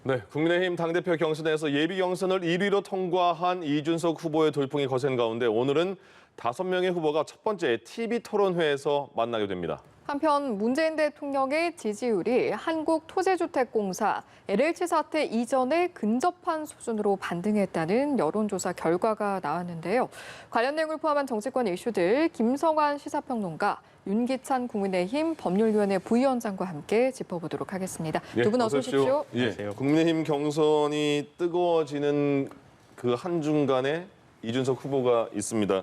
네, 국민의힘 당대표 경선에서 예비 경선을 1위로 통과한 이준석 후보의 돌풍이 거센 가운데 오늘은 5명의 후보가 첫 번째 TV 토론회에서 만나게 됩니다. 한편 문재인 대통령의 지지율이 한국토지주택공사 LH 사태 이전에 근접한 수준으로 반등했다는 여론조사 결과가 나왔는데요. 관련 내용을 포함한 정치권 이슈들 김성환 시사평론가, 윤기찬 국민의힘 법률위원회 부위원장과 함께 짚어보도록 하겠습니다. 두 분 어서 오십시오. 예, 국민의힘 경선이 뜨거워지는 그 한중간에 이준석 후보가 있습니다.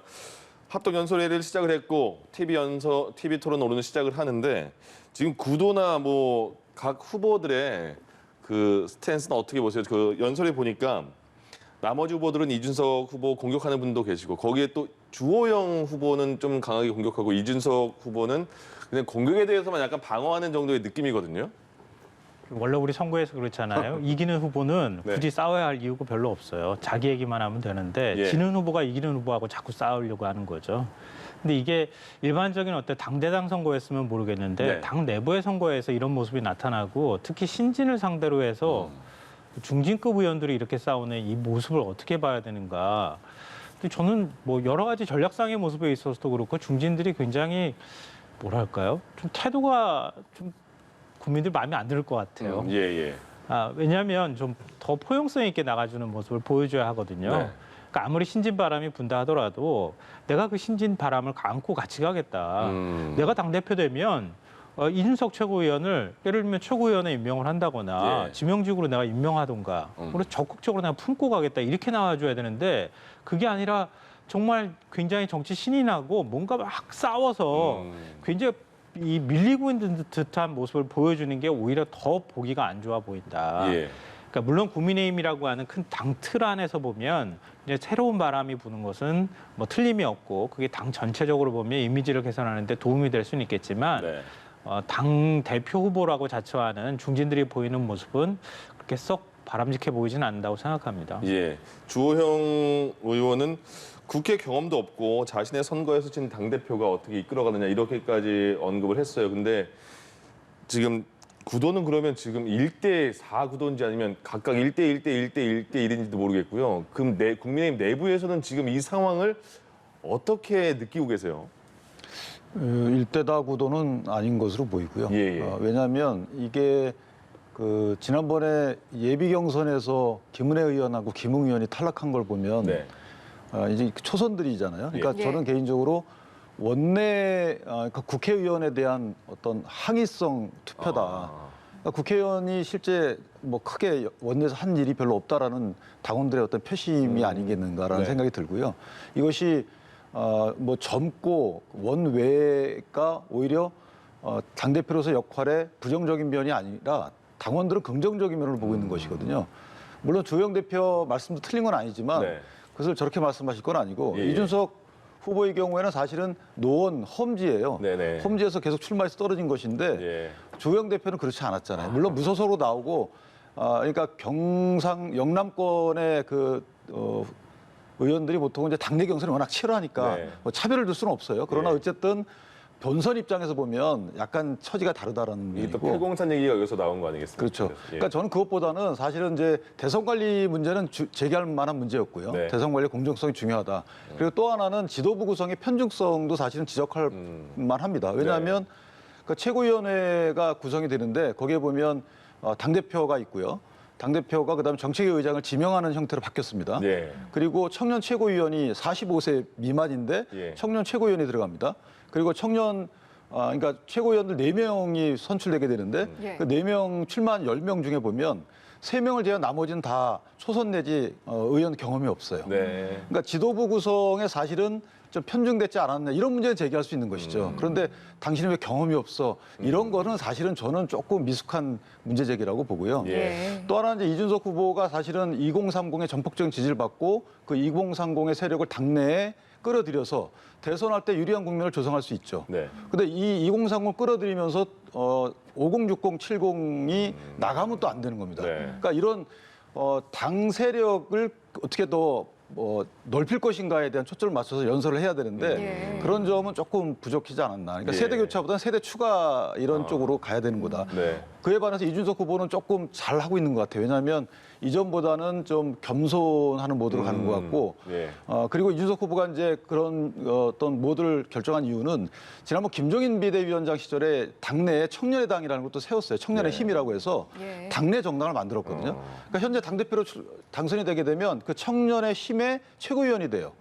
합동 연설회를 시작을 했고 TV 토론 오늘 시작을 하는데 지금 구도나 뭐 각 후보들의 그 스탠스는 어떻게 보세요? 그 연설회 보니까 나머지 후보들은 이준석 후보 공격하는 분도 계시고 거기에 또 주호영 후보는 좀 강하게 공격하고 이준석 후보는 그냥 공격에 대해서만 약간 방어하는 정도의 느낌이거든요. 원래 우리 선거에서 그렇잖아요. 이기는 후보는 네. 굳이 싸워야 할 이유가 별로 없어요. 자기 얘기만 하면 되는데 예. 지는 후보가 이기는 후보하고 자꾸 싸우려고 하는 거죠. 근데 이게 일반적인 어떤 당대당 선거였으면 모르겠는데 네. 당 내부의 선거에서 이런 모습이 나타나고 특히 신진을 상대로 해서 중진급 의원들이 이렇게 싸우는 이 모습을 어떻게 봐야 되는가. 근데 저는 뭐 여러 가지 전략상의 모습에 있어서도 그렇고 중진들이 굉장히 뭐랄까요? 좀 태도가 좀 국민들 마음에 안 들 것 같아요. 예. 왜냐하면 좀 더 포용성 있게 나가주는 모습을 보여줘야 하거든요. 네. 그러니까 아무리 신진 바람이 분다 하더라도 내가 그 신진 바람을 안고 같이 가겠다. 내가 당대표 되면 이준석 최고위원을 예를 들면 최고위원에 임명을 한다거나 예. 지명직으로 내가 임명하던가 그리고 적극적으로 내가 품고 가겠다 이렇게 나와줘야 되는데 그게 아니라 정말 굉장히 정치 신이 나고 뭔가 막 싸워서 굉장히 이 밀리고 있는 듯한 모습을 보여주는 게 오히려 더 보기가 안 좋아 보인다. 예. 그러니까 물론 국민의힘이라고 하는 큰 당 틀 안에서 보면 이제 새로운 바람이 부는 것은 뭐 틀림이 없고 그게 당 전체적으로 보면 이미지를 개선하는 데 도움이 될 수는 있겠지만 네. 당 대표 후보라고 자처하는 중진들이 보이는 모습은 그렇게 썩 바람직해 보이지는 않는다고 생각합니다. 예. 주호영 의원은 국회 경험도 없고 자신의 선거에서 진 당대표가 어떻게 이끌어가느냐 이렇게까지 언급을 했어요. 근데 지금 구도는 그러면 지금 1대4 구도인지 아니면 각각 1대1, 1대1인지도 모르겠고요. 그럼 국민의힘 내부에서는 지금 이 상황을 어떻게 느끼고 계세요? 1대4 구도는 아닌 것으로 보이고요. 예. 왜냐하면 이게 그 지난번에 예비 경선에서 김은혜 의원하고 김웅 의원이 탈락한 걸 보면 네. 이제 초선들이잖아요. 그러니까 예. 저는 개인적으로 원내 그러니까 국회의원에 대한 어떤 항의성 투표다. 그러니까 국회의원이 실제 뭐 크게 원내에서 한 일이 별로 없다라는 당원들의 어떤 표심이 아니겠는가라는 네. 생각이 들고요. 이것이 뭐 젊고 원외가 오히려 당대표로서 역할에 부정적인 면이 아니라 당원들은 긍정적인 면을 보고 있는 것이거든요. 물론 주호영 대표 말씀도 틀린 건 아니지만 네. 그것을 저렇게 말씀하실 건 아니고 예. 이준석 후보의 경우에는 사실은 노원 험지예요. 네네. 험지에서 계속 출마해서 떨어진 것인데 예. 주호영 대표는 그렇지 않았잖아요. 물론 무소속으로 나오고 그러니까 영남권의 그 의원들이 보통 이제 당내 경선이 워낙 치열하니까 네. 뭐 차별을 둘 수는 없어요. 그러나 예. 어쨌든 본선 입장에서 보면 약간 처지가 다르다라는 이게 또 얘기고. 폐공산 얘기가 여기서 나온 거 아니겠습니까? 그렇죠. 그래서, 예. 그러니까 저는 그것보다는 사실은 이제 대선 관리 문제는 제기할 만한 문제였고요. 네. 대선 관리 공정성이 중요하다. 그리고 또 하나는 지도부 구성의 편중성도 사실은 지적할 만합니다. 왜냐하면 그 최고위원회가 구성이 되는데 거기에 보면 당대표가 있고요. 당대표가 그다음에 정책위 의장을 지명하는 형태로 바뀌었습니다. 예. 그리고 청년 최고위원이 45세 미만인데 예. 청년 최고위원이 들어갑니다. 그리고 그러니까 최고위원들 4명이 선출되게 되는데 예. 그 4명 출마한 10명 중에 보면 3명을 제외한 나머지는 다 초선 내지 의원 경험이 없어요. 네. 그러니까 지도부 구성에 사실은 좀 편중됐지 않았냐 이런 문제는 제기할 수 있는 것이죠. 그런데 당신은 왜 경험이 없어? 이런 거는 사실은 저는 조금 미숙한 문제 제기라고 보고요. 예. 또 하나는 이제 이준석 후보가 사실은 2030의 전폭적인 지지를 받고 그 2030의 세력을 당내에 끌어들여서 대선할 때 유리한 국면을 조성할 수 있죠. 네. 근데 이 2030을 끌어들이면서 5060, 70이 나가면 또 안 되는 겁니다. 네. 그러니까 이런 당 세력을 어떻게 더 넓힐 것인가에 대한 초점을 맞춰서 연설을 해야 되는데 예. 그런 점은 조금 부족하지 않았나. 그러니까 예. 세대 교차보다는 세대 추가 이런 쪽으로 가야 되는 거다. 네. 그에 반해서 이준석 후보는 조금 잘 하고 있는 것 같아요. 왜냐하면 이전보다는 좀 겸손하는 모드로 가는 것 같고, 예. 그리고 이준석 후보가 이제 그런 어떤 모드를 결정한 이유는 지난번 김종인 비대위원장 시절에 당내에 청년의 당이라는 것도 세웠어요. 청년의 네. 힘이라고 해서 예. 당내 정당을 만들었거든요. 그러니까 현재 당대표로 당선이 되게 되면 그 청년의 힘의 최고위원이 돼요.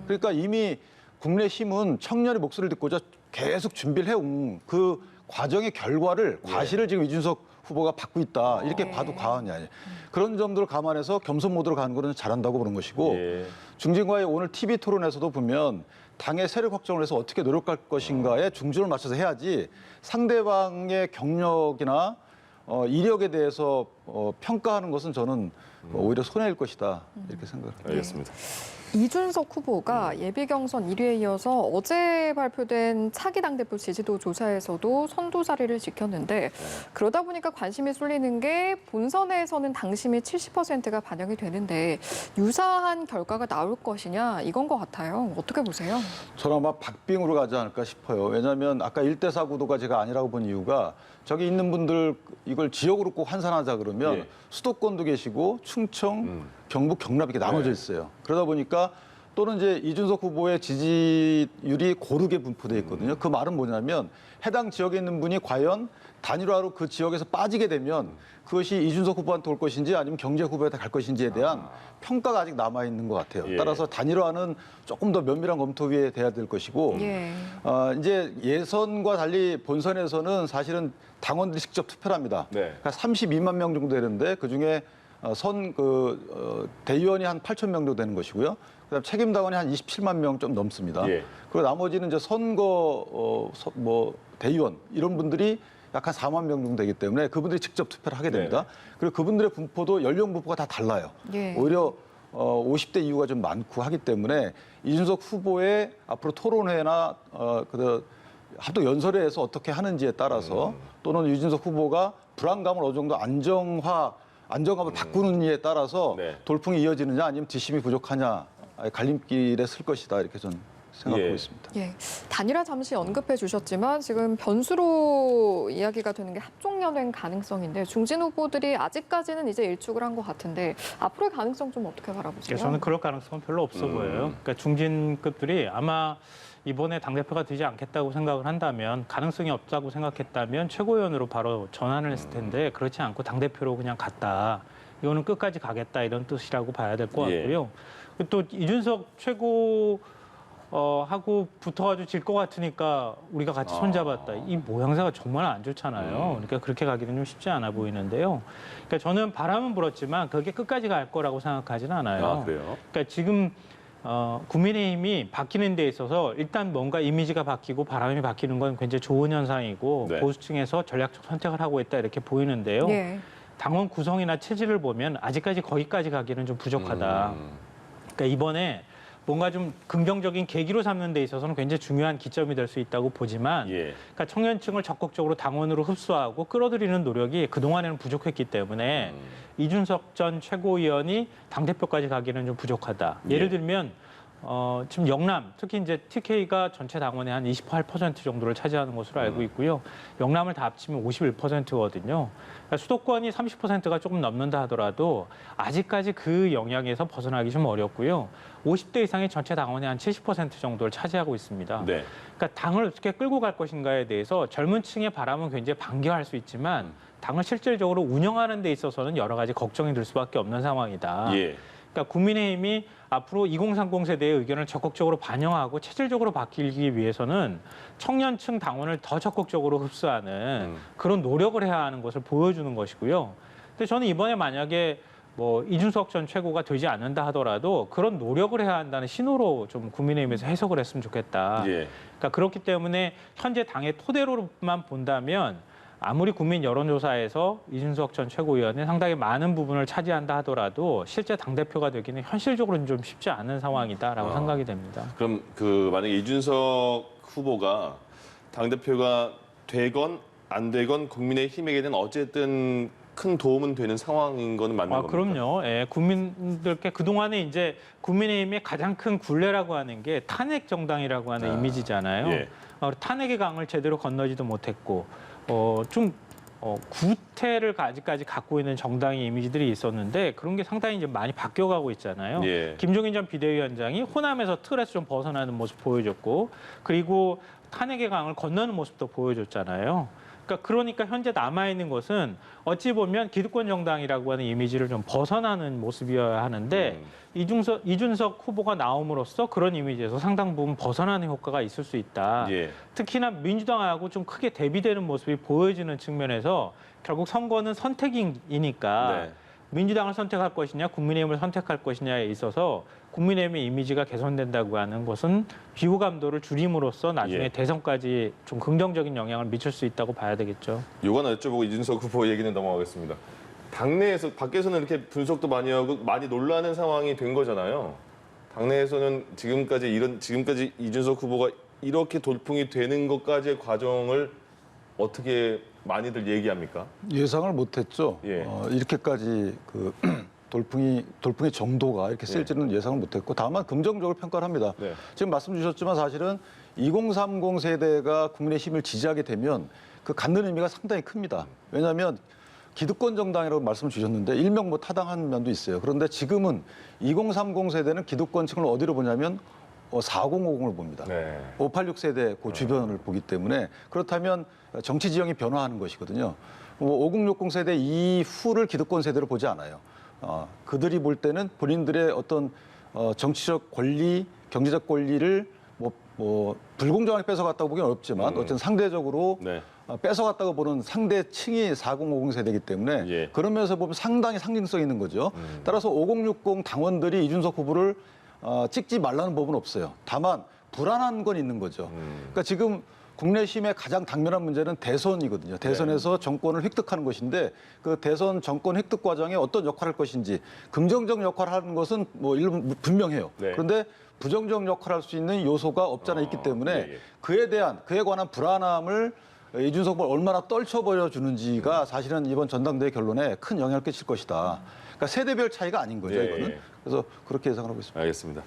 그러니까 이미 국민의힘은 청년의 목소리를 듣고자 계속 준비를 해온 그 과정의 결과를 과실을 지금 이준석 후보가 받고 있다. 이렇게 네. 봐도 과언이 아니에요. 그런 점들을 감안해서 겸손 모드로 가는 거는 잘한다고 보는 것이고 예. 중진과의 오늘 TV 토론에서도 보면 당의 세력 확정을 해서 어떻게 노력할 것인가에 중점을 맞춰서 해야지 상대방의 경력이나 이력에 대해서 평가하는 것은 저는 오히려 손해일 것이다. 이렇게 생각합니다. 알겠습니다. 이준석 후보가 예비 경선 1위에 이어서 어제 발표된 차기 당대표 지지도 조사에서도 선두 자리를 지켰는데 그러다 보니까 관심이 쏠리는 게 본선에서는 당심이 70%가 반영이 되는데 유사한 결과가 나올 것이냐 이건 것 같아요. 어떻게 보세요? 저는 아마 박빙으로 가지 않을까 싶어요. 왜냐하면 아까 1대4 구도가 제가 아니라고 본 이유가 저기 있는 분들 이걸 지역으로 꼭 환산하자 그러면 예. 수도권도 계시고 충청, 경북, 경남 이렇게 나눠져 있어요. 그러다 보니까 또는 이제 이준석 후보의 지지율이 고르게 분포되어 있거든요. 그 말은 뭐냐면 해당 지역에 있는 분이 과연 단일화로 그 지역에서 빠지게 되면 그것이 이준석 후보한테 올 것인지 아니면 경제 후보한테 갈 것인지에 대한 평가가 아직 남아 있는 것 같아요. 예. 따라서 단일화는 조금 더 면밀한 검토 위에 돼야 될 것이고 예. 이제 예선과 달리 본선에서는 사실은 당원들이 직접 투표를 합니다. 네. 그러니까 32만 명 정도 되는데 그중에 대의원이 한 8천 명 정도 되는 것이고요. 그다음 책임당원이 한 27만 명 좀 넘습니다. 예. 그리고 나머지는 이제 선거 대의원 이런 분들이 약 한 4만 명 정도 되기 때문에 그분들이 직접 투표를 하게 됩니다. 그리고 그분들의 분포도 연령 분포가 다 달라요. 예. 오히려 50대 이후가 좀 많고 하기 때문에 이준석 후보의 앞으로 토론회나 합동 연설회에서 어떻게 하는지에 따라서 또는 이준석 후보가 불안감을 어느 정도 안정감을 바꾸느냐에 따라서 네. 돌풍이 이어지느냐 아니면 뒷심이 부족하냐 갈림길에 쓸 것이다 이렇게 저는 생각하고 예. 있습니다. 예, 단일화 잠시 언급해 주셨지만 지금 변수로 이야기가 되는 게 합종연행 가능성인데 중진 후보들이 아직까지는 이제 일축을 한 것 같은데 앞으로의 가능성 좀 어떻게 바라보세요? 저는 그럴 가능성은 별로 없어 보여요. 그러니까 중진급들이 아마 이번에 당대표가 되지 않겠다고 생각을 한다면 가능성이 없다고 생각했다면 최고위원으로 바로 전환을 했을 텐데 그렇지 않고 당대표로 그냥 갔다. 이거는 끝까지 가겠다 이런 뜻이라고 봐야 될 것 예. 같고요. 또 이준석 최고 하고 붙어가지고 질 것 같으니까 우리가 같이 손잡았다. 이 모양새가 정말 안 좋잖아요. 그러니까 그렇게 가기는 좀 쉽지 않아 보이는데요. 그러니까 저는 바람은 불었지만 그게 끝까지 갈 거라고 생각하지는 않아요. 아, 그래요? 그러니까 지금 국민의힘이 바뀌는 데 있어서 일단 뭔가 이미지가 바뀌고 바람이 바뀌는 건 굉장히 좋은 현상이고 네. 보수층에서 전략적 선택을 하고 있다 이렇게 보이는데요. 예. 당원 구성이나 체질을 보면 아직까지 거기까지 가기는 좀 부족하다. 그러니까 이번에 뭔가 좀 긍정적인 계기로 삼는 데 있어서는 굉장히 중요한 기점이 될 수 있다고 보지만 예. 그러니까 청년층을 적극적으로 당원으로 흡수하고 끌어들이는 노력이 그동안에는 부족했기 때문에 이준석 전 최고위원이 당대표까지 가기는 좀 부족하다. 예를 들면 지금 영남, 특히 이제 TK가 전체 당원의 한 28% 정도를 차지하는 것으로 알고 있고요. 영남을 다 합치면 51%거든요. 그러니까 수도권이 30%가 조금 넘는다 하더라도 아직까지 그 영향에서 벗어나기 좀 어렵고요. 50대 이상의 전체 당원의 한 70% 정도를 차지하고 있습니다. 네. 그러니까 당을 어떻게 끌고 갈 것인가에 대해서 젊은 층의 바람은 굉장히 반겨할 수 있지만 당을 실질적으로 운영하는 데 있어서는 여러 가지 걱정이 들 수밖에 없는 상황이다. 예. 그러니까 국민의힘이 앞으로 2030 세대의 의견을 적극적으로 반영하고 체질적으로 바뀌기 위해서는 청년층 당원을 더 적극적으로 흡수하는 그런 노력을 해야 하는 것을 보여주는 것이고요. 근데 저는 이번에 만약에 이준석 전 최고가 되지 않는다 하더라도 그런 노력을 해야 한다는 신호로 좀 국민의힘에서 해석을 했으면 좋겠다. 예. 그러니까 그렇기 때문에 현재 당의 토대로만 본다면 아무리 국민 여론조사에서 이준석 전 최고위원이 상당히 많은 부분을 차지한다 하더라도 실제 당대표가 되기는 현실적으로는 좀 쉽지 않은 상황이다라고 생각이 됩니다. 그럼 만약에 이준석 후보가 당대표가 되건 안 되건 국민의힘에게는 어쨌든 큰 도움은 되는 상황인 건 맞는 겁니까? 그럼요. 예, 국민들께 그동안에 이제 국민의힘의 가장 큰 굴레라고 하는 게 탄핵 정당이라고 하는 이미지잖아요. 예. 탄핵의 강을 제대로 건너지도 못했고 좀 구태를 아직까지 갖고 있는 정당의 이미지들이 있었는데 그런 게 상당히 이제 많이 바뀌어가고 있잖아요. 예. 김종인 전 비대위원장이 호남에서 틀에서 좀 벗어나는 모습 보여줬고 그리고 탄핵의 강을 건너는 모습도 보여줬잖아요. 그러니까 현재 남아있는 것은 어찌 보면 기득권 정당이라고 하는 이미지를 좀 벗어나는 모습이어야 하는데 이준석 후보가 나옴으로써 그런 이미지에서 상당 부분 벗어나는 효과가 있을 수 있다. 예. 특히나 민주당하고 좀 크게 대비되는 모습이 보여지는 측면에서 결국 선거는 선택이니까 네. 민주당을 선택할 것이냐 국민의힘을 선택할 것이냐에 있어서 국민의힘의 이미지가 개선된다고 하는 것은 비호감도를 줄임으로써 나중에 예. 대선까지 좀 긍정적인 영향을 미칠 수 있다고 봐야 되겠죠. 요거는 여쭤보고 이준석 후보 얘기는 넘어가겠습니다. 당내에서 밖에서는 이렇게 분석도 많이 하고 많이 놀라는 상황이 된 거잖아요. 당내에서는 지금까지 이준석 후보가 이렇게 돌풍이 되는 것까지의 과정을 어떻게 많이들 얘기합니까? 예상을 못했죠. 예. 이렇게까지 그 돌풍의 정도가 이렇게 쓸지는 예상을 못했고 다만 긍정적으로 평가를 합니다. 네. 지금 말씀 주셨지만 사실은 2030 세대가 국민의힘을 지지하게 되면 그 갖는 의미가 상당히 큽니다. 왜냐하면 기득권 정당이라고 말씀 주셨는데 일명 뭐 타당한 면도 있어요. 그런데 지금은 2030 세대는 기득권층을 어디로 보냐면 4050을 봅니다. 네. 586 세대 그 주변을 보기 때문에 그렇다면 정치 지형이 변화하는 것이거든요. 5060 세대 이후를 기득권 세대로 보지 않아요. 그들이 볼 때는 본인들의 어떤 정치적 권리, 경제적 권리를 뭐 불공정하게 뺏어갔다고 보기는 어렵지만 어쨌든 상대적으로 네. 뺏어갔다고 보는 상대층이 4050 세대이기 때문에 예. 그런 면에서 보면 상당히 상징성 있는 거죠. 따라서 5060 당원들이 이준석 후보를 찍지 말라는 법은 없어요. 다만 불안한 건 있는 거죠. 그러니까 지금 국내심의 가장 당면한 문제는 대선이거든요. 대선에서 정권을 획득하는 것인데 그 대선 정권 획득 과정에 어떤 역할을 할 것인지 긍정적 역할을 하는 것은 뭐 일부 분명해요. 네. 그런데 부정적 역할을 할 수 있는 요소가 없잖아 있기 때문에 예, 예. 그에 관한 불안함을 이준석 후보를 얼마나 떨쳐버려 주는지가 사실은 이번 전당대회 결론에 큰 영향을 끼칠 것이다. 그러니까 세대별 차이가 아닌 거죠, 예, 이거는. 예. 그래서 그렇게 예상을 하고 있습니다. 알겠습니다.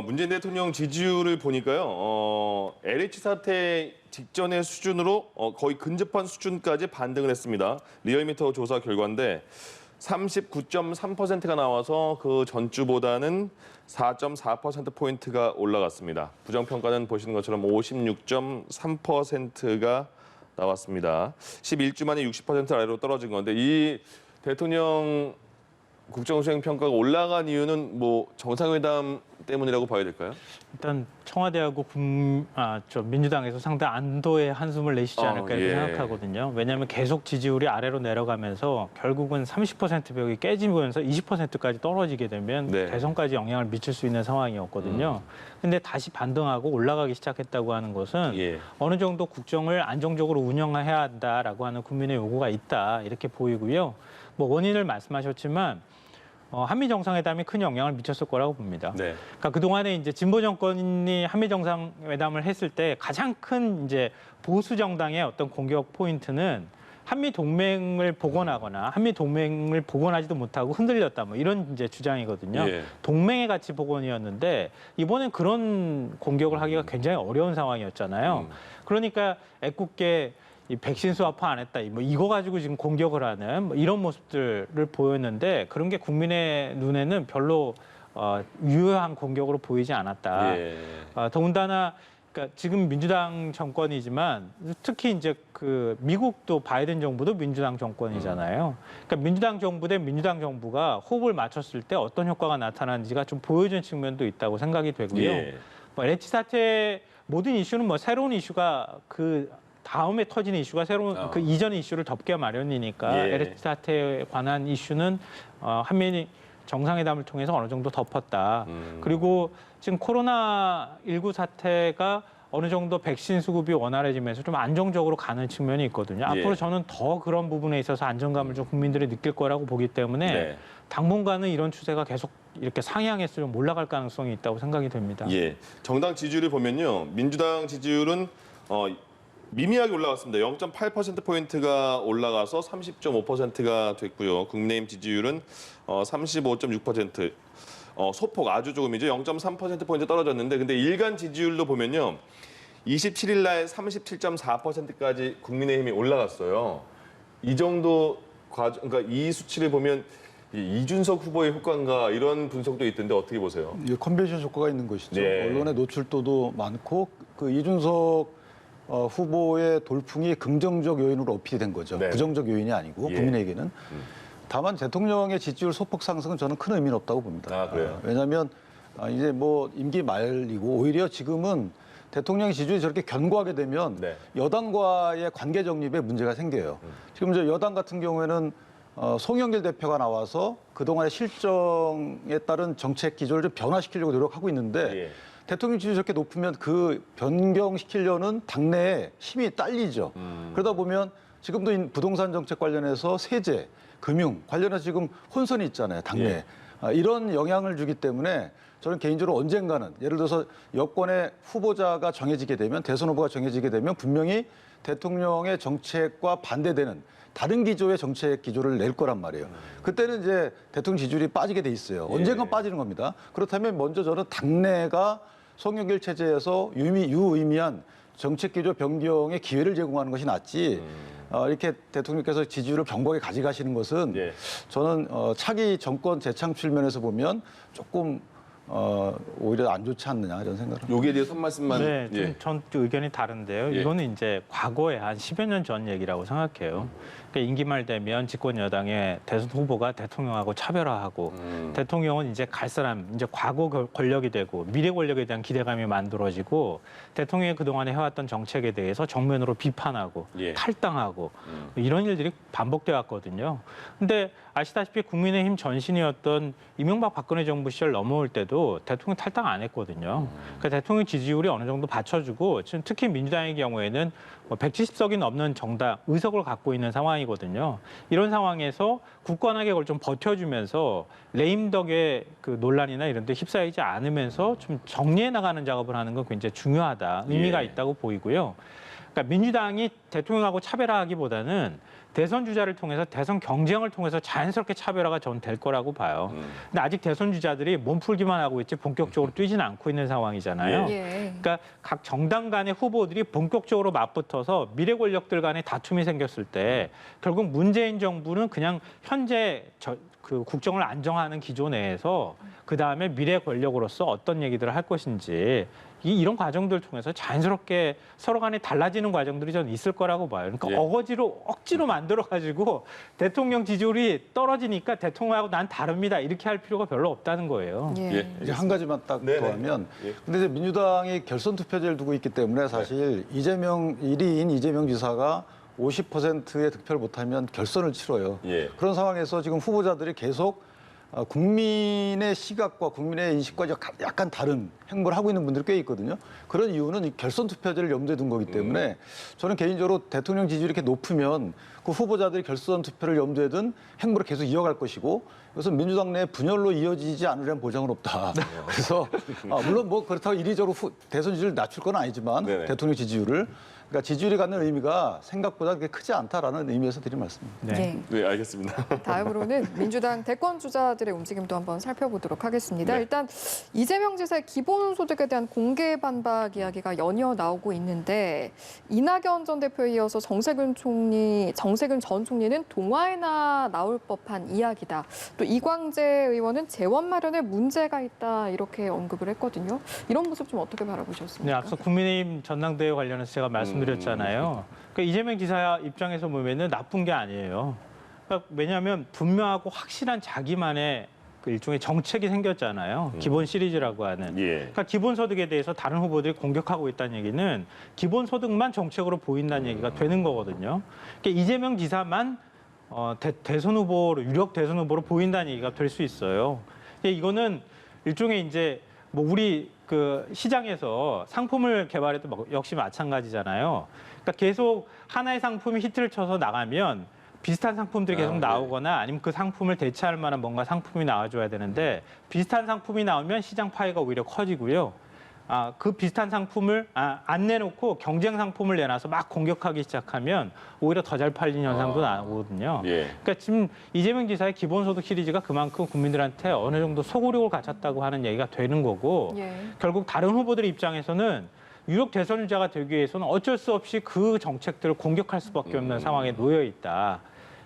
문재인 대통령 지지율을 보니까요. LH 사태 직전의 수준으로 거의 근접한 수준까지 반등을 했습니다. 리얼미터 조사 결과인데 39.3%가 나와서 그 전주보다는 4.4%포인트가 올라갔습니다. 부정평가는 보시는 것처럼 56.3%가 나왔습니다. 11주 만에 60% 아래로 떨어진 건데 이 대통령 국정수행 평가가 올라간 이유는 뭐 정상회담 때문이라고 봐야 될까요? 일단 청와대하고 민주당에서 상당히 안도의 한숨을 내쉬지 않을까 이렇게 예. 생각하거든요. 왜냐하면 계속 지지율이 아래로 내려가면서 결국은 30% 벽이 깨지면서 20%까지 떨어지게 되면 네. 대선까지 영향을 미칠 수 있는 상황이었거든요. 근데 다시 반등하고 올라가기 시작했다고 하는 것은 예. 어느 정도 국정을 안정적으로 운영해야 한다라고 하는 국민의 요구가 있다 이렇게 보이고요. 뭐 원인을 말씀하셨지만 한미 정상회담이 큰 영향을 미쳤을 거라고 봅니다. 네. 그러니까 그동안에 이제 진보 정권이 한미 정상회담을 했을 때 가장 큰 이제 보수 정당의 어떤 공격 포인트는 한미 동맹을 복원하거나 한미 동맹을 복원하지도 못하고 흔들렸다 뭐 이런 이제 주장이거든요. 예. 동맹의 가치 복원이었는데 이번엔 그런 공격을 하기가 굉장히 어려운 상황이었잖아요. 그러니까 애꿎게 이 백신 수합화 안 했다, 뭐 이거 가지고 지금 공격을 하는 뭐 이런 모습들을 보였는데 그런 게 국민의 눈에는 별로 유효한 공격으로 보이지 않았다. 예. 더군다나 그러니까 지금 민주당 정권이지만 특히 이제 그 미국도 바이든 정부도 민주당 정권이잖아요. 그러니까 민주당 정부 대 민주당 정부가 호흡을 맞췄을 때 어떤 효과가 나타나는지가 좀 보여준 측면도 있다고 생각이 되고요. 예. 뭐 LH 사태 모든 이슈는 뭐 새로운 이슈가 그 다음에 터지는 이슈가 새로운 그 이전의 이슈를 덮게 마련이니까 예. LH 사태에 관한 이슈는 한미 정상회담을 통해서 어느 정도 덮었다. 그리고 지금 코로나19 사태가 어느 정도 백신 수급이 원활해지면서 좀 안정적으로 가는 측면이 있거든요. 예. 앞으로 저는 더 그런 부분에 있어서 안정감을 좀 국민들이 느낄 거라고 보기 때문에 네. 당분간은 이런 추세가 계속 이렇게 상향해서 좀 올라갈 가능성이 있다고 생각이 됩니다. 예. 정당 지지율을 보면요. 민주당 지지율은 미미하게 올라갔습니다. 0.8%포인트가 올라가서 30.5%가 됐고요. 국민의힘 지지율은 35.6%. 소폭 아주 조금이죠. 0.3%포인트 떨어졌는데 근데 일간 지지율도 보면요. 27일 날 37.4%까지 국민의힘이 올라갔어요. 이 정도 과정, 그러니까 이 수치를 보면 이준석 후보의 효과인가 이런 분석도 있던데 어떻게 보세요? 이게 컨벤션 효과가 있는 것이죠. 네. 언론의 노출도도 많고 그 이준석 후보의 돌풍이 긍정적 요인으로 어필된 거죠. 네. 부정적 요인이 아니고 예. 국민에게는. 다만 대통령의 지지율 소폭 상승은 저는 큰 의미는 없다고 봅니다. 아, 그래요? 왜냐하면 이제 뭐 임기 말이고 오히려 지금은 대통령 지지율이 저렇게 견고하게 되면 네. 여당과의 관계 정립에 문제가 생겨요. 지금 저 여당 같은 경우에는 송영길 대표가 나와서 그동안의 실정에 따른 정책 기조를 좀 변화시키려고 노력하고 있는데 예. 대통령 지지율이 저렇게 높으면 그 변경시키려는 당내에 힘이 딸리죠. 그러다 보면 지금도 이 부동산 정책 관련해서 세제, 금융 관련해서 지금 혼선이 있잖아요, 당내에. 예. 이런 영향을 주기 때문에 저는 개인적으로 언젠가는 예를 들어서 여권의 후보자가 정해지게 되면 대선 후보가 정해지게 되면 분명히 대통령의 정책과 반대되는 다른 기조의 정책 기조를 낼 거란 말이에요. 그때는 이제 대통령 지지율이 빠지게 돼 있어요. 언젠간 빠지는 겁니다. 그렇다면 먼저 저는 당내가 송영길 체제에서 유의미한 정책 기조 변경의 기회를 제공하는 것이 낫지 이렇게 대통령께서 지지율을 견고하게 가져가시는 것은 예. 저는 차기 정권 재창출 면에서 보면 조금 오히려 안 좋지 않느냐 이런 생각을 합니다. 여기에 대해서 한 말씀만. 네, 예. 좀 의견이 다른데요. 예. 이거는 이제 과거에 한 10여 년 전 얘기라고 생각해요. 그러니까 임기 말 되면 집권 여당의 대선 후보가 대통령하고 차별화하고 대통령은 이제 갈 사람, 이제 과거 권력이 되고 미래 권력에 대한 기대감이 만들어지고 대통령이 그동안에 해왔던 정책에 대해서 정면으로 비판하고 예. 탈당하고 이런 일들이 반복돼 왔거든요. 근데 아시다시피 국민의힘 전신이었던 이명박 박근혜 정부 시절 넘어올 때도 대통령 탈당 안 했거든요. 그러니까 대통령 지지율이 어느 정도 받쳐주고 지금 특히 민주당의 경우에는 170석이 넘는 정당 의석을 갖고 있는 상황이거든요. 이런 상황에서 굳건하게 그걸 좀 버텨주면서 레임덕의 그 논란이나 이런 데 휩싸이지 않으면서 좀 정리해 나가는 작업을 하는 건 굉장히 중요하다. 의미가 예. 있다고 보이고요. 그러니까 민주당이 대통령하고 차별화하기보다는 대선 주자를 통해서 대선 경쟁을 통해서 자연스럽게 차별화가 전 될 거라고 봐요. 근데 아직 대선 주자들이 몸풀기만 하고 있지 본격적으로 뛰지는 않고 있는 상황이잖아요. 예. 그러니까 각 정당 간의 후보들이 본격적으로 맞붙어서 미래 권력들 간의 다툼이 생겼을 때 결국 문재인 정부는 그냥 현재 그 국정을 안정하는 기조 내에서 그다음에 미래 권력으로서 어떤 얘기들을 할 것인지 이런 과정들을 통해서 자연스럽게 서로 간에 달라지는 과정들이 저는 있을 거라고 봐요. 그러니까 예. 억지로 만들어가지고 대통령 지지율이 떨어지니까 대통령하고 난 다릅니다. 이렇게 할 필요가 별로 없다는 거예요. 예. 예. 이제 한 가지만 딱 네네. 더하면 예. 근데 이제 민주당이 결선 투표제를 두고 있기 때문에 사실 이재명 1위인 이재명 지사가 50%의 득표를 못하면 결선을 치러요. 예. 그런 상황에서 지금 후보자들이 계속 국민의 시각과 국민의 인식과 약간 다른 행보를 하고 있는 분들이 꽤 있거든요. 그런 이유는 이 결선 투표제를 염두에 둔 거기 때문에 저는 개인적으로 대통령 지지율이 이렇게 높으면 그 후보자들이 결선 투표를 염두에 둔 행보를 계속 이어갈 것이고 이것은 민주당 내 분열로 이어지지 않으려는 보장은 없다. 그래서 물론 뭐 그렇다고 이리저리 대선 지지율을 낮출 건 아니지만 네네. 대통령 지지율을 그러니까 지지율이 갖는 의미가 생각보다 그렇게 크지 않다라는 의미에서 드린 말씀입니다. 네. 네, 알겠습니다. 다음으로는 민주당 대권 주자들의 움직임도 한번 살펴보도록 하겠습니다. 네. 일단 이재명 지사의 기본소득에 대한 공개 반박 이야기가 연이어 나오고 있는데 이낙연 전 대표에 이어서 정세균 전 총리는 동아에나 나올 법한 이야기다. 또 이광재 의원은 재원 마련에 문제가 있다 이렇게 언급을 했거든요. 이런 모습 좀 어떻게 바라보셨습니까? 네, 앞서 국민의힘 전당대회 관련해서 제가 말씀드렸잖아요. 그러니까 이재명 지사 입장에서 보면은 나쁜 게 아니에요. 그러니까 왜냐하면 분명하고 확실한 자기만의 그 일종의 정책이 생겼잖아요. 기본 시리즈라고 하는. 예. 그러니까 기본소득에 대해서 다른 후보들이 공격하고 있다는 얘기는 기본소득만 정책으로 보인다는 얘기가 되는 거거든요. 그러니까 이재명 지사만 대선 후보로 유력 대선 후보로 보인다는 얘기가 될 수 있어요. 이거는 일종의 이제 뭐 우리 그 시장에서 상품을 개발해도 역시 마찬가지잖아요. 그러니까 계속 하나의 상품이 히트를 쳐서 나가면 비슷한 상품들이 계속 나오거나 아니면 그 상품을 대체할 만한 뭔가 상품이 나와줘야 되는데 비슷한 상품이 나오면 시장 파이가 오히려 커지고요. 그 비슷한 상품을 안 내놓고 경쟁 상품을 내놔서 막 공격하기 시작하면 오히려 더 잘 팔리는 현상도 나오거든요. 예. 그러니까 지금 이재명 지사의 기본소득 시리즈가 그만큼 국민들한테 어느 정도 소구력을 갖췄다고 하는 얘기가 되는 거고 예. 결국 다른 후보들의 입장에서는 유력 대선 주자가 되기 위해서는 어쩔 수 없이 그 정책들을 공격할 수밖에 없는 상황에 놓여 있다.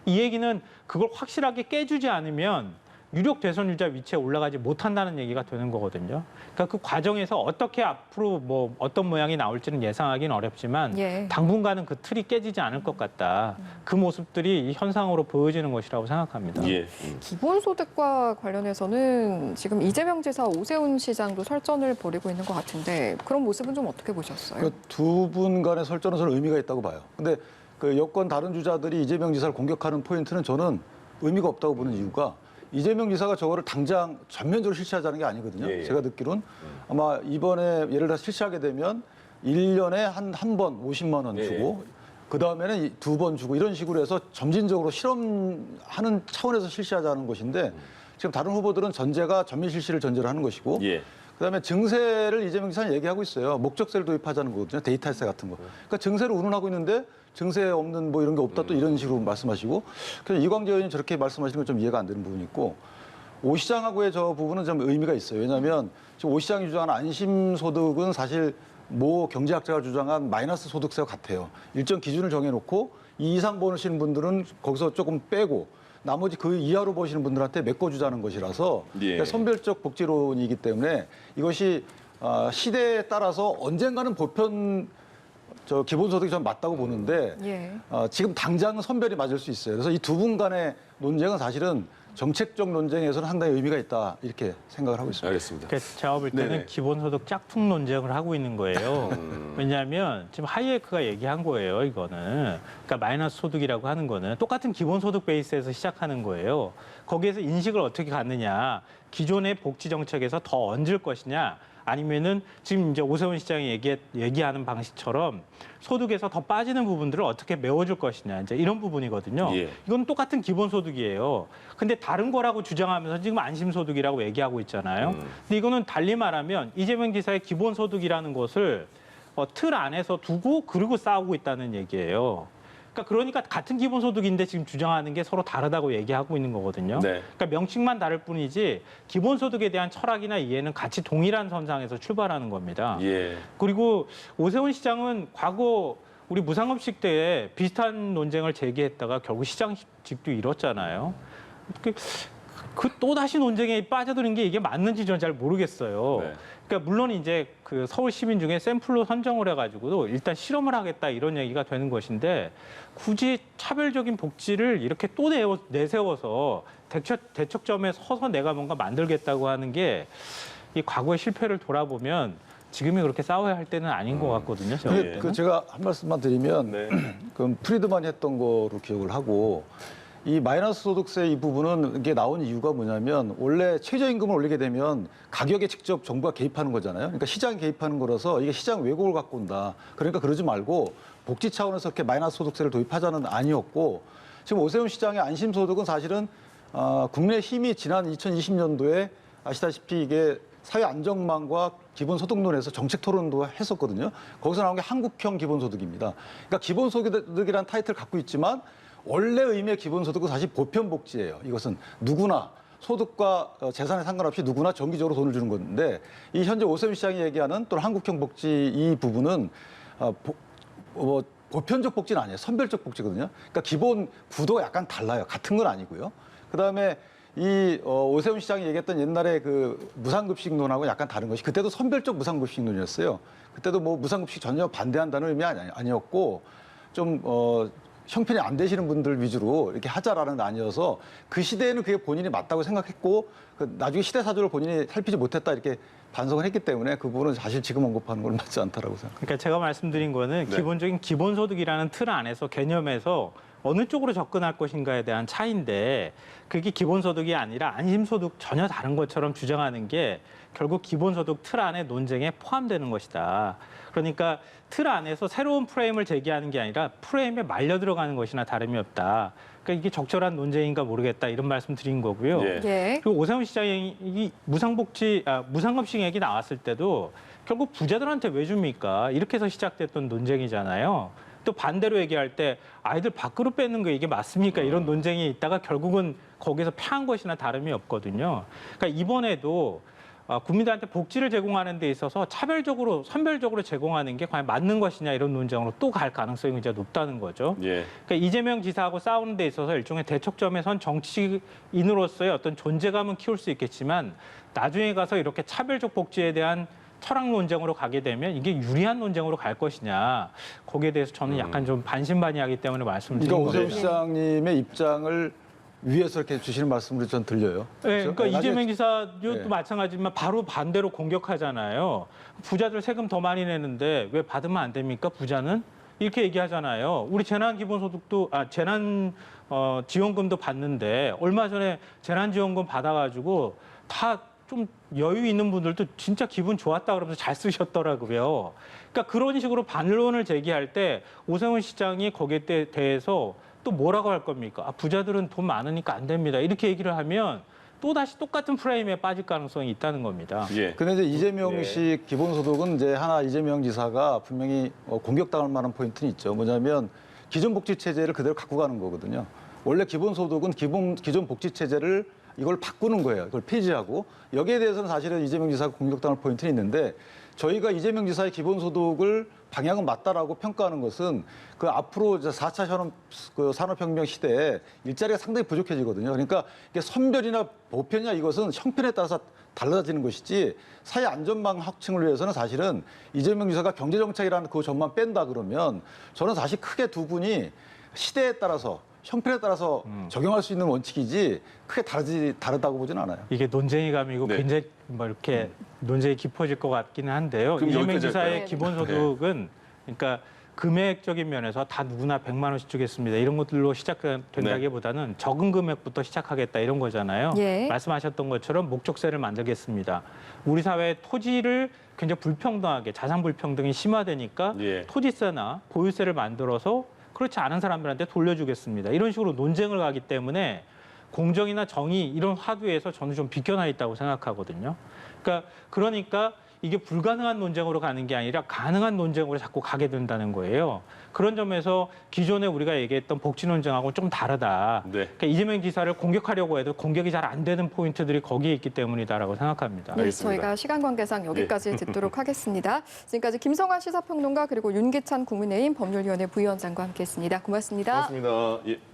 이 얘기는 그걸 확실하게 깨주지 않으면 유력 대선 주자 위치에 올라가지 못한다는 얘기가 되는 거거든요. 그러니까 그 과정에서 어떻게 앞으로 뭐 어떤 모양이 나올지는 예상하기는 어렵지만 예. 당분간은 그 틀이 깨지지 않을 것 같다. 그 모습들이 이 현상으로 보여지는 것이라고 생각합니다. 예. 기본소득과 관련해서는 지금 이재명 지사, 오세훈 시장도 설전을 벌이고 있는 것 같은데 그런 모습은 좀 어떻게 보셨어요? 그 두 분 간의 설전은 저는 의미가 있다고 봐요. 근데 그 여권 다른 주자들이 이재명 지사를 공격하는 포인트는 저는 의미가 없다고 보는 이유가 이재명 지사가 저거를 당장 전면적으로 실시하자는 게 아니거든요. 예, 예. 제가 듣기로는 아마 이번에 예를 들어 실시하게 되면 1년에 한 번 50만 원 주고 그다음에는 2번 주고 이런 식으로 해서 점진적으로 실험하는 차원에서 실시하자는 것인데 지금 다른 후보들은 전제가 전면 실시를 전제로 하는 것이고 예. 그다음에 증세를 이재명 지사는 얘기하고 있어요. 목적세를 도입하자는 거거든요. 데이터세 같은 거. 그러니까 증세를 운운하고 있는데 증세 없는 뭐 이런 게 없다 또 이런 식으로 말씀하시고 그래서 이광재 의원이 저렇게 말씀하시는 건 좀 이해가 안 되는 부분이 있고 오 시장하고의 저 부분은 좀 의미가 있어요. 왜냐하면 지금 오 시장이 주장하는 안심소득은 사실 모 경제학자가 주장한 마이너스 소득세와 같아요. 일정 기준을 정해놓고 이 이상 버시는 분들은 거기서 조금 빼고 나머지 그 이하로 버시는 분들한테 메꿔주자는 것이라서 예. 그러니까 선별적 복지론이기 때문에 이것이 시대에 따라서 언젠가는 보편 기본소득이 좀 맞다고 보는데 예. 지금 당장은 선별이 맞을 수 있어요. 그래서 이 두 분 간의 논쟁은 사실은 정책적 논쟁에서는 상당히 의미가 있다 이렇게 생각을 하고 있습니다. 알겠습니다. 그러니까 제가 볼 때는 네네. 기본소득 짝퉁 논쟁을 하고 있는 거예요. 왜냐하면 지금 하이에크가 얘기한 거예요, 이거는. 그러니까 마이너스 소득이라고 하는 거는 똑같은 기본소득 베이스에서 시작하는 거예요. 거기에서 인식을 어떻게 갖느냐, 기존의 복지 정책에서 더 얹을 것이냐, 아니면은 지금 이제 오세훈 시장이 얘기하는 방식처럼 소득에서 더 빠지는 부분들을 어떻게 메워줄 것이냐 이제 이런 부분이거든요. 예. 이건 똑같은 기본소득이에요. 근데 다른 거라고 주장하면서 지금 안심소득이라고 얘기하고 있잖아요. 근데 이거는 달리 말하면 이재명 지사의 기본소득이라는 것을 틀 안에서 두고 그리고 싸우고 있다는 얘기예요. 그러니까 같은 기본소득인데 지금 주장하는 게 서로 다르다고 얘기하고 있는 거거든요. 네. 그러니까 명칭만 다를 뿐이지 기본소득에 대한 철학이나 이해는 같이 동일한 선상에서 출발하는 겁니다. 예. 그리고 오세훈 시장은 과거 우리 무상급식 때에 비슷한 논쟁을 제기했다가 결국 시장직도 잃었잖아요. 그 또다시 논쟁에 빠져드는 게 이게 맞는지 저는 잘 모르겠어요. 네. 그러니까 물론 이제 그 서울 시민 중에 샘플로 선정을 해가지고도 일단 실험을 하겠다 이런 얘기가 되는 것인데 굳이 차별적인 복지를 이렇게 또 내세워서 대척점에 서서 내가 뭔가 만들겠다고 하는 게 이 과거의 실패를 돌아보면 지금이 그렇게 싸워야 할 때는 아닌 것 같거든요. 제가 볼 때는. 제가 한 말씀만 드리면 네. 그 프리드만이 했던 거로 기억을 하고 이 마이너스 소득세 이 부분은 이게 나온 이유가 뭐냐면 원래 최저임금을 올리게 되면 가격에 직접 정부가 개입하는 거잖아요. 그러니까 시장에 개입하는 거라서 이게 시장 왜곡을 갖고 온다. 그러니까 그러지 말고 복지 차원에서 이렇게 마이너스 소득세를 도입하자는 아니었고 지금 오세훈 시장의 안심소득은 사실은 국민의힘이 지난 2020년도에 아시다시피 이게 사회 안정망과 기본소득론에서 정책 토론도 했었거든요. 거기서 나온 게 한국형 기본소득입니다. 그러니까 기본소득이라는 타이틀을 갖고 있지만 원래 의미의 기본소득은 사실 보편복지예요. 이것은 누구나 소득과 재산에 상관없이 누구나 정기적으로 돈을 주는 건데 이 현재 오세훈 시장이 얘기하는 또는 한국형 복지 이 부분은 보편적 복지는 아니에요. 선별적 복지거든요. 그러니까 기본 구도가 약간 달라요. 같은 건 아니고요. 그다음에 이 오세훈 시장이 얘기했던 옛날에 그 무상급식론하고 약간 다른 것이 그때도 선별적 무상급식론이었어요. 그때도 뭐 무상급식 전혀 반대한다는 의미 아니었고 좀 형편이 안 되시는 분들 위주로 이렇게 하자라는 게 아니어서 그 시대에는 그게 본인이 맞다고 생각했고 나중에 시대 사조를 본인이 살피지 못했다 이렇게 반성을 했기 때문에 그 부분은 사실 지금 언급하는 건 맞지 않다라고 생각합니다. 그러니까 제가 말씀드린 거는 네. 기본적인 기본소득이라는 틀 안에서 개념에서 어느 쪽으로 접근할 것인가에 대한 차이인데 그게 기본소득이 아니라 안심소득 전혀 다른 것처럼 주장하는 게 결국 기본소득 틀 안에 논쟁에 포함되는 것이다. 그러니까 틀 안에서 새로운 프레임을 제기하는 게 아니라 프레임에 말려 들어가는 것이나 다름이 없다. 그러니까 이게 적절한 논쟁인가 모르겠다 이런 말씀 드린 거고요. 예. 예. 그리고 오세훈 시장이 이 무상급식 얘기 나왔을 때도 결국 부자들한테 왜 줍니까? 이렇게 해서 시작됐던 논쟁이잖아요. 또 반대로 얘기할 때 아이들 밖으로 빼는 거 이게 맞습니까? 이런 논쟁이 있다가 결국은 거기서 패한 것이나 다름이 없거든요. 그러니까 이번에도 국민들한테 복지를 제공하는 데 있어서 차별적으로, 선별적으로 제공하는 게 과연 맞는 것이냐 이런 논쟁으로 또 갈 가능성이 굉장히 높다는 거죠. 예. 그러니까 이재명 지사하고 싸우는 데 있어서 일종의 대척점에 선 정치인으로서의 어떤 존재감은 키울 수 있겠지만 나중에 가서 이렇게 차별적 복지에 대한 철학 논쟁으로 가게 되면 이게 유리한 논쟁으로 갈 것이냐 거기에 대해서 저는 약간 좀 반신반의하기 때문에 말씀을 드린 그러니까 오세훈 겁니다. 시장님의 입장을 위해서 이렇게 주시는 말씀으로 전 들려요. 네, 그러니까 나중에- 이재명 지사도 네. 마찬가지지만 바로 반대로 공격하잖아요. 부자들 세금 더 많이 내는데 왜 받으면 안 됩니까? 부자는? 이렇게 얘기하잖아요. 우리 재난기본소득도 지원금도 받는데 얼마 전에 재난지원금 받아가지고 다 좀 여유 있는 분들도 진짜 기분 좋았다 그러면서 잘 쓰셨더라고요. 그러니까 그런 식으로 반론을 제기할 때 오세훈 시장이 거기에 대해서 또 뭐라고 할 겁니까? 부자들은 돈 많으니까 안 됩니다. 이렇게 얘기를 하면 또 다시 똑같은 프레임에 빠질 가능성이 있다는 겁니다. 예. 근데 이제 이재명식 기본소득은 이제 하나 이재명 지사가 분명히 공격당할 만한 포인트는 있죠. 뭐냐면 기존 복지 체제를 그대로 갖고 가는 거거든요. 원래 기본소득은 기존 복지 체제를 이걸 바꾸는 거예요. 이걸 폐지하고 여기에 대해서는 사실은 이재명 지사가 공격당할 포인트는 있는데 저희가 이재명 지사의 기본소득을 방향은 맞다라고 평가하는 것은 그 앞으로 이제 4차 산업혁명 시대에 일자리가 상당히 부족해지거든요. 그러니까 이게 선별이나 보편이냐 이것은 형편에 따라서 달라지는 것이지 사회 안전망 확충을 위해서는 사실은 이재명 지사가 경제정책이라는 그 점만 뺀다 그러면 저는 사실 크게 두 분이 시대에 따라서 형편에 따라서 적용할 수 있는 원칙이지 크게 다르다고 보진 않아요. 이게 논쟁이 감이고 네. 굉장히 뭐 이렇게 논쟁이 깊어질 것 같기는 한데요. 그럼 이재명 여기까지 지사의 할까요? 기본소득은 그러니까 금액적인 면에서 다 누구나 100만 원씩 주겠습니다. 이런 것들로 시작된다기보다는 적은 금액부터 시작하겠다 이런 거잖아요. 예. 말씀하셨던 것처럼 목적세를 만들겠습니다. 우리 사회의 토지를 굉장히 불평등하게 자산 불평등이 심화되니까 예. 토지세나 보유세를 만들어서 그렇지 않은 사람들한테 돌려주겠습니다. 이런 식으로 논쟁을 가기 때문에 공정이나 정의 이런 화두에서 저는 좀 비껴나 있다고 생각하거든요. 그러니까 이게 불가능한 논쟁으로 가는 게 아니라 가능한 논쟁으로 자꾸 가게 된다는 거예요. 그런 점에서 기존에 우리가 얘기했던 복지 논쟁하고 좀 다르다. 네. 그러니까 이재명 지사를 공격하려고 해도 공격이 잘 안 되는 포인트들이 거기에 있기 때문이다라고 생각합니다. 네, 알겠습니다. 저희가 시간 관계상 여기까지 듣도록 하겠습니다. 지금까지 김성환 시사평론가 그리고 윤기찬 국민의힘 법률위원회 부위원장과 함께했습니다. 고맙습니다. 고맙습니다. 예.